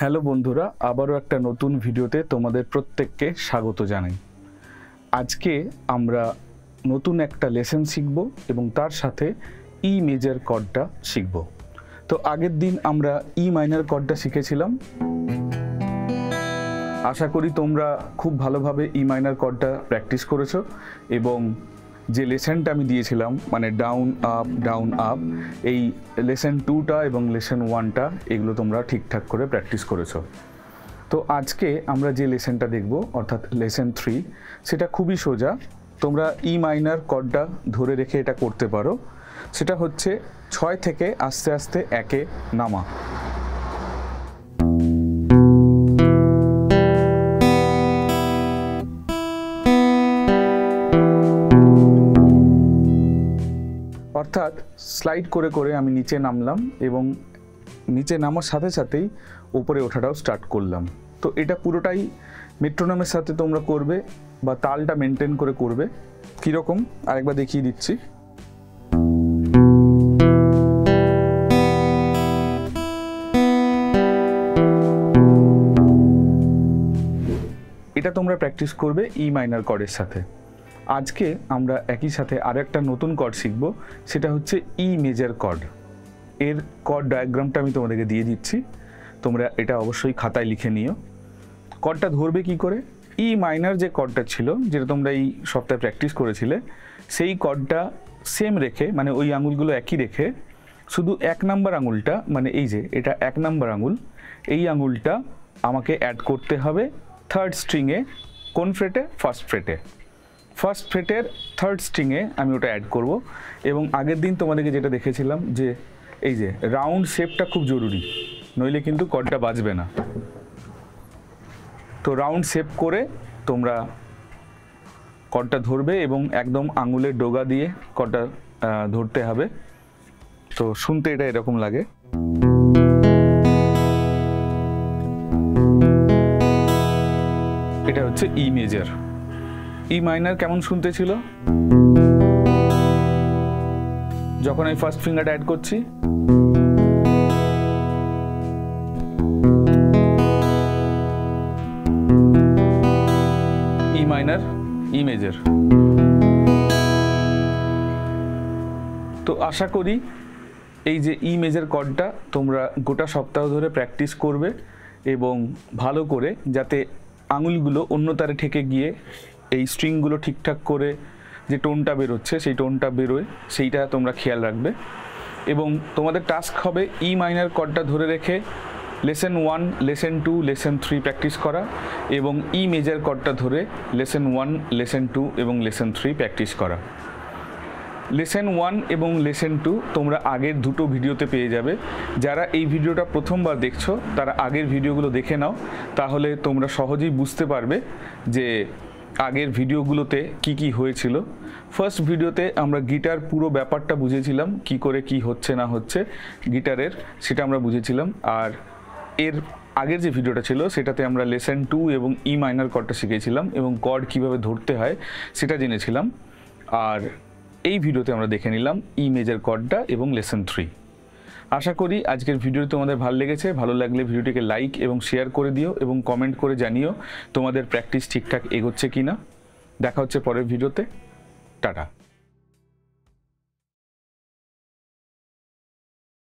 Hello বন্ধুরা, আবারও একটা নতুন ভিডিওতে তোমাদের প্রত্যেককে স্বাগত জানাই। আজকে আমরা নতুন একটা লেসন শিখব এবং তার সাথে ই মেজর কর্ডটা শিখব। তো আগের দিন আমরা ই মাইনর কর্ডটা শিখেছিলাম। আশা করি তোমরা খুব ভালোভাবে ই মাইনর কর্ডটা প্র্যাকটিস করেছো এবং যে লেসনটা আমি দিয়েছিলাম মানে ডাউন আপ এই লেসন 2টা এবং লেসন 1টা এগুলো তোমরা ঠিকঠাক করে প্র্যাকটিস করেছো। তো আজকে আমরা যে লেসনটা দেখব অর্থাৎ লেসন 3, সেটা খুবই সোজা। তোমরা ই মাইনর কর্ডটা ধরে রেখে এটা করতে পারো। সেটা হচ্ছে 6 থেকে আস্তে আস্তে 1-এ নামা। অর্থাৎ স্লাইড করে করে আমি নিচে নামলাম এবং নিচে নামার সাথে সাথেই উপরে ওঠাটাও স্টার্ট করলাম। তো এটা পুরোটাই মেট্রোনমের সাথে তোমরা করবে বা তালটা মেনটেন করে করবে। কীরকম আরেকবার দেখিয়ে দিচ্ছি। এটা তোমরা প্র্যাকটিস করবে ই মাইনর কর্ডের সাথে। আজকে আমরা একই সাথে আরেকটা নতুন কর্ড শিখব, সেটা হচ্ছে ই মেজর কর্ড। এর কর্ড ডায়াগ্রামটা আমি তোমাদেরকে দিয়ে দিচ্ছি, তোমরা এটা অবশ্যই খাতায় লিখে নিও। কর্ডটা ধরবে কি করে? ই মাইনর যে কর্ডটা ছিল, যেটা তোমরা এই সপ্তাহে প্র্যাকটিস করেছিলে, সেই কর্ডটা সেম রেখে মানে ওই আঙুলগুলো একই রেখে শুধু 1 নাম্বার আঙুলটা মানে এই যে এটা 1 নাম্বার আঙুল, এই আঙুলটা আমাকে অ্যাড করতে হবে 3rd স্ট্রিংয়ে। কোন ফ্রেটে? ফার্স্ট ফ্রেটে। ফার্স্ট ফ্রেটের 3rd স্ট্রিংয়ে আমি ওটা অ্যাড করব। এবং আগের দিন তোমাদেরকে যেটা দেখেছিলাম যে এই যে রাউন্ড শেপটা খুব জরুরি, নইলে কিন্তু কর্ডটা বাজবে না। তো রাউন্ড শেপ করে তোমরা কর্ডটা ধরবে এবং একদম আঙুলের ডগা দিয়ে কর্ডটা ধরতে হবে। তো শুনতে এটা এরকম লাগে। এটা হচ্ছে ই মেজর। ই মাইনর কেমন শুনতে ছিল? যখন আমি ফার্স্ট ফিঙ্গারটা অ্যাড করছি, ই মাইনর, ই মেজর। তো আশা করি এই যে ই মেজর কর্ডটা তোমরা গোটা সপ্তাহ ধরে প্র্যাকটিস করবে এবং ভালো করে, যাতে আঙুলগুলো অন্য তারে ঠেকে গিয়ে এই স্ট্রিংগুলো ঠিকঠাক করে যে টোনটা বেরোচ্ছে সেই টোনটা বেরোয়, সেইটা তোমরা খেয়াল রাখবে। এবং তোমাদের টাস্ক হবে ই মাইনর কর্ডটা ধরে রেখে লেসন 1, লেসন 2, লেসন 3 প্র্যাকটিস করা এবং ই মেজর কর্ডটা ধরে লেসন 1, লেসন 2 এবং লেসন 3 প্র্যাকটিস করা। লেসন 1 এবং লেসন 2 তোমরা আগের দুটো ভিডিওতে পেয়ে যাবে। যারা এই ভিডিওটা প্রথমবার দেখছো তারা আগের ভিডিওগুলো দেখে নাও, তাহলে তোমরা সহজেই বুঝতে পারবে যে আগের ভিডিওগুলোতে কি কি হয়েছিল। ফার্স্ট ভিডিওতে আমরা গিটার পুরো ব্যাপারটা বুঝেছিলাম, কি করে কি হচ্ছে না হচ্ছে গিটারের, সেটা আমরা বুঝেছিলাম। আর এর আগের যে ভিডিওটা ছিল সেটাতে আমরা লেসন 2 এবং ই মাইনর কর্ডটা শিখেছিলাম এবং কর্ড কিভাবে ধরতে হয় সেটা জেনেছিলাম। আর এই ভিডিওতে আমরা দেখে নিলাম ই মেজর কর্ডটা এবং লেসন 3। আশা করি আজকের ভিডিওটি তোমাদের ভালো লেগেছে। ভালো লাগলে ভিডিওটিকে লাইক এবং শেয়ার করে দিও এবং কমেন্ট করে জানিও তোমাদের প্র্যাকটিস ঠিকঠাক এগোচ্ছে কিনা। দেখা হচ্ছে পরের ভিডিওতে। টাটা।